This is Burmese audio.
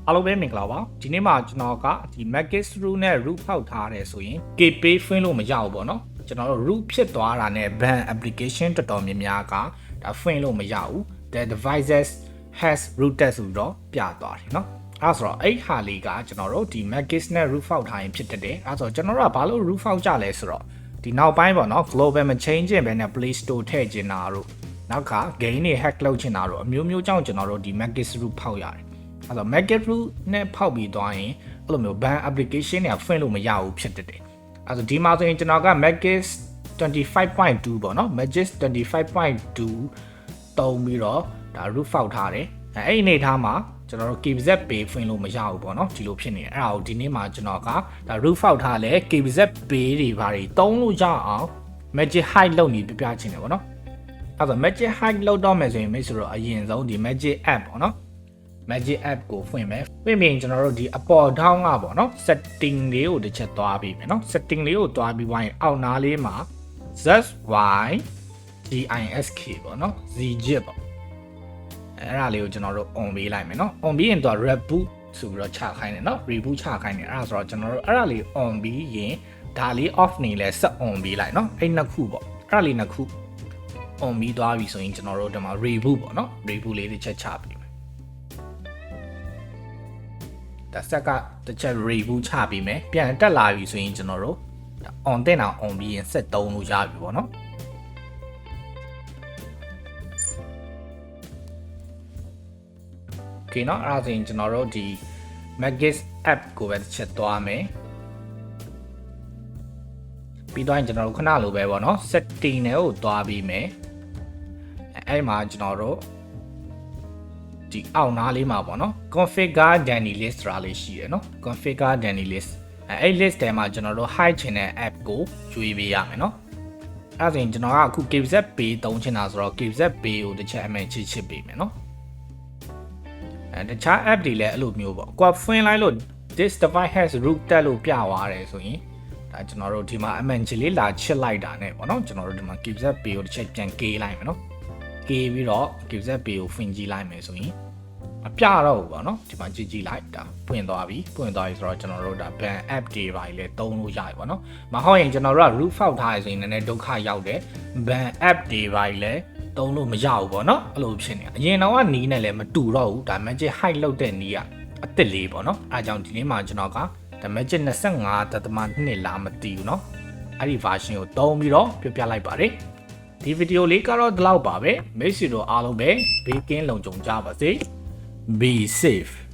အားလုံးပဲမင်္ဂလာပါဒီနေ့မှာကျွန်တော်ကဒီ Magisk Root နဲ့ root ဖောက်ထားတယ်ဆိုရင် KP ဖွင့်လို့မရဘူးပေါ့နော်ကျွန်တော်တို့ root ဖြစ်သွားတာနဲ့ ban application တော်တော်များများကဒါဖွင့်လို့မရဘူး the devices has rooted ဆိုတော့ပြသွားတယ်နော်အဲ့ဆိုတော့အဲ့ဟာလေးကကျွန်တော်တို့ဒီ Magisk နဲ့ root ဖောက်ထားရင်ဖြစ်တဲ့အဲ့ဆိုတော့ကျွန်တော်တို့ကဘာလို့ root ဖောက်ကြလဲဆိုတော့ဒီနောက်ပိုင်းပေါ့နော် global မ change ပဲနဲ့ Play Store ထည့်ကျင်တာတို့နောက်က game တွေ hack လုပ်ချင်တာတို့အမျိုးမျိုးကြောင့်ကျွန်တော်တို့ဒီ Magisk Root ဖောက်ရတယ်အဲ့တော့ Magisk Root နဲ့ဖောက်ပြီးသွားရင်အဲ့လိုမျိုး ban application တွေကဖွင့်လို့မရဘူးဖြစ်တဲ့အဲ့တော့ဒီမှာဆိုရင်ကျွန်တော်က Magisk 25.2 ပေါ့နော် Magisk 25.2 တုံးပြီးတော့ဒါ root ဖောက်ထားတယ်အဲ့ဒီအနေထားမှာကျွန်တော်တို့ KBZ pay ဖွင့်လို့မရဘူးပေါ့နော်ဒီလိုဖြစ်နေတယ်အဲ့ဒါကိုဒီနေ့မှာကျွန်တော်ကဒါ root ဖောက်ထားလဲ KBZ pay တွေဘာတွေတုံးလို့ရအောင် Magisk hide လုပ်နေပြချင်တယ်ပေါ့နော်အဲ့တော့ Magisk hide လုပ်တော့မယ်ဆိုရင်မိတ်ဆွေတို့အရင်ဆုံးဒီ Magisk app ပေါ့နော်Magisk app ကိုဖွင့်မယ်ပြင်ပြီးကျွန်တော်တို့ဒီအပေါ်ထောင်းကပေါ့နော် setting လေးကိုတစ်ချက်သွားပြီးမယ်နော် setting လေးကိုသွားပြီးဝိုင်းအောက်နားလေးမှာ ZYGISK ပေါ့နော် ZJIT ပေါ့အဲ့ဒါလေးကိုကျွန်တော်တို့ on ပေးလိုက်မယ်နော် on ပြီးရင်တော့ reboot ဆိုပြီးတော့ချခိုင်းတယ်နော် reboot ချခိုင်းတယ်အဲ့ဒါဆိုတော့ကျွန်တော်တို့အဲ့ဒါလေး on ပြီးရင်ဒါလေး off နေလဲဆက် on ပေးလိုက်နော်အဲ့နှစ်ခုပေါ့အဲ့ဒါလေးနှစ်ခု on ပြီးသွားပြီဆိုရင်ကျွန်တော်တို့ဒီမှာ reboot ပေါ့နော် reboot လေးတစ်ချက်ချပေးဒါဆက်ကတစ်ချက် reboot ချပြီးမယ်ပြန်တက်လာပြီဆိုရင်ကျွန်တော်တို့ on တင်အောင် on ပြီးရင်ဆက်သုံးလို့ရပြီပေါ့နော်โอเคเนาะအဲ့ဒါဆိုရင်ကျွန်တော်တို့ဒီ Magisk app ကိုပဲတစ်ချက်သွားမယ်ပြီးတော့ကျွန်တော်တို့ခဏလိုပဲပေါ့နော် setting တွေကိုသွားပြီးမယ်အဲ့မှာကျွန်တော်တို့ဒီအောက်နားလေးမှာပေါ့နော် configure Danny list ဆိုတာလေးရှိရယ်နော် configure Danny list အဲ့ list ထဲမှာကျွန်တော်တို့ hide ချင်တဲ့ app ကိုကျွေးပေးရမယ်နော်အဲ့ဒါဆိုရင်ကျွန်တော်ကအခု KBZ pay သုံးချင်တာဆိုတော့ KBZ pay ကိုတစ်ချက်အမှန်ချစ်ပေးမယ်နော်တခြား app တွေလည်းအဲ့လိုမျိုးပေါ့ကိုကဖွင့်လိုက်လို့ this device has root တက်လို့ပြသွားတယ်ဆိုရင်ဒါကျွန်တော်တို့ဒီမှာ MNG လေးလာချစ်လိုက်တာနဲ့ပေါ့နော်ကျွန်တော်တို့ဒီမှာ KBZ pay ကိုတစ်ချက်ပြန်ကေးလိုက်မယ်နော်ကေးပြီးတော့ KBZ pay ကိုဖွင့်ကြည့်လိုက်မယ်ဆိုရင်မပြတော့ဘူးပေါ့နော်ဒီမှာကြည့်လိုက်ဒါဖွင့်သွားပြီဆိုတော့ကျွန်တော်တို့ဒါ ban app တွေပါလေတုံးလို့ရပြီပေါ့နော်မဟုတ်ရင်ကျွန်တော်တို့က root ဖောက်ထားရဆိုရင်လည်းဒုက္ခရောက်တယ် ban app တွေပါလေတုံးလို့မရဘူးပေါ့နော်အဲ့လိုဖြစ်နေအရင်တော့ကနီးနဲ့လည်းမတူတော့ဘူးဒါ Magisk hide လုပ်တဲ့နီးကအစ်စ်လေးပေါ့နော်အဲအကြောင်းဒီနေ့မှာကျွန်တော်ကဒါ Magisk 25.2လားမသိဘူးเนาะအဲ့ဒီ version ကိုတုံးပြီးတော့ပြလိုက်ပါတယ်ဒီဗီဒီယိုလေးကတော့ဒီလောက်ပါပဲမိတ်ဆွေတို့အားလုံးပဲဘေးကင်းလုံခြုံကြပါစေBe safe